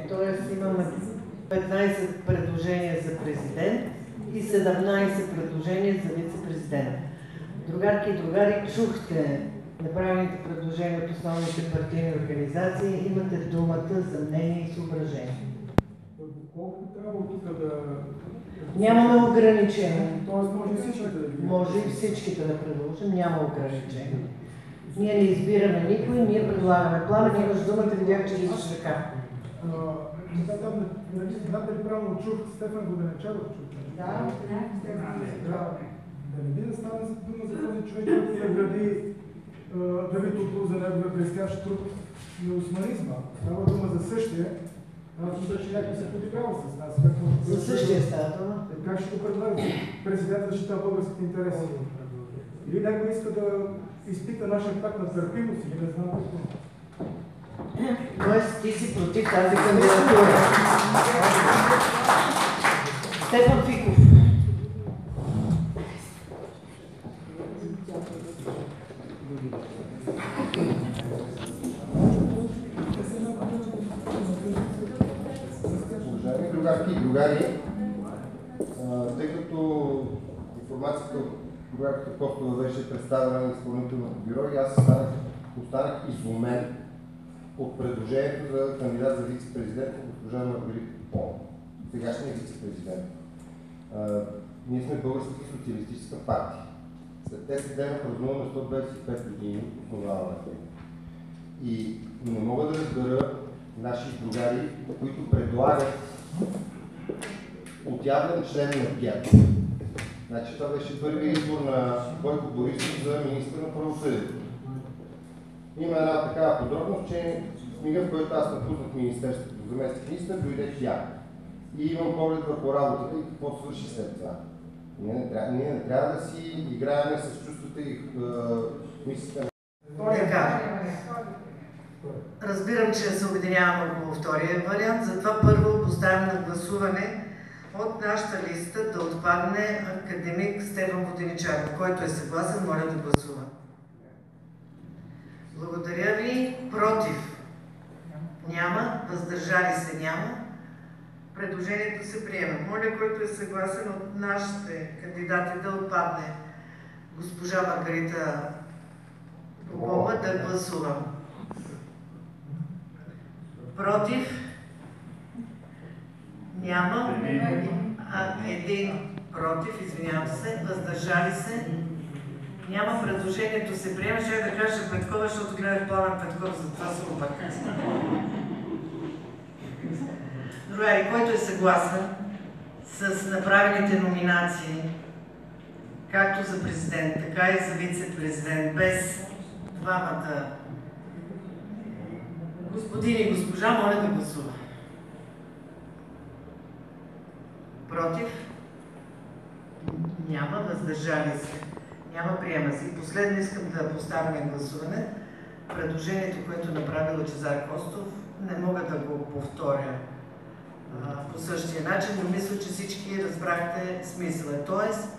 Тоест имаме 15 предложения за президент и 17 предложения за вице-президент. Другарки и другари, чухте направените предложения от основните партийни организации. Имате думата за мнение и съображение. Колко трябва тук да... Нямаме ограничения. Тоест може и всичките да ги... Може и всичките да предложим, няма ограничения. Ние не избираме никой, ние предлагаме. Пламен, имаш думата, видях, че виждаш ръка. Сега там, знаете ли правилно чух Стефан Воденичаров? Да, да не би да стане дума за този човек, който награди Давид Оглу за неговия блестящ труд на османизма. Става дума за същия. Аз мисля, че някой се подиграва с нас. За същия става дума. Как ще го предлага президент да защитава българските интереси? Или някой иска да изпита нашия пакт на търпимост, или не знам какво. Тоест ти си против тази кандидатура. Стефан Фиков. Уважаеми другарки и другари, тъй като информацията от другарката Костова беше представена на изпълнителното бюро и аз останах изумен от предложението за кандидат за вице-президент госпожа Маргарита Попова, сегашния вице-президент. Ние сме Българската социалистическа партия. След 10 дена празнуваме 125 години основаването. И не мога да разбера наши другари, които предлагат отявен член на ГЕРБ. Значи това беше първият избор на Бойко Борисов за министър на правосъдието. Има една такава подробност, че в мига, в който аз напуснах министерството, заместник министър, дойде тя. И имам поглед върху работата и какво свърши след това. Ние не трябва да си играем с чувствата и мислите. Разбирам, че се обединяваме около втория вариант, затова първо поставям на гласуване от нашата листа да отпадне академик Стефан Воденичаров. Който е съгласен, моля да гласува. Благодаря ви. Против? Няма. Въздържали се? Няма. Предложението се приема. Моля, който е съгласен от нашите кандидати да отпадне госпожа Маргарита Попова, да гласува. Против? Няма. Един против, извинявам се. Въздържали се? Няма. Предложението се приема. Ще да кажа Петкова, защото гледах Пламен Петков, затова се обърках. Другари, който е съгласен с направените номинации, както за президент, така и за вице-президент, без двамата господин и госпожа, моля да гласува. Против? Няма. Въздържали се? Няма. Приема се. И последно искам да поставя на гласуване предложението, което направи Лъчезар Костов. Не мога да го повторя по същия начин, но мисля, че всички разбрахте смисъла. Тоест,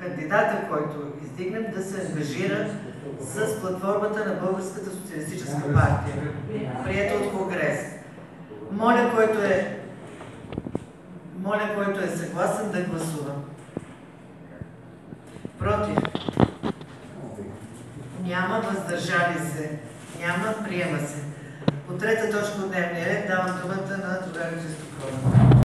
кандидата, който издигнем, да се ангажира с платформата на Българската социалистическа партия, приета от Конгрес. Моля, който е съгласен, да гласува. Против? Няма. Въздържали се? Няма. Приема се. По трета точка от дневния ред давам думата на другаря Христо Проданов.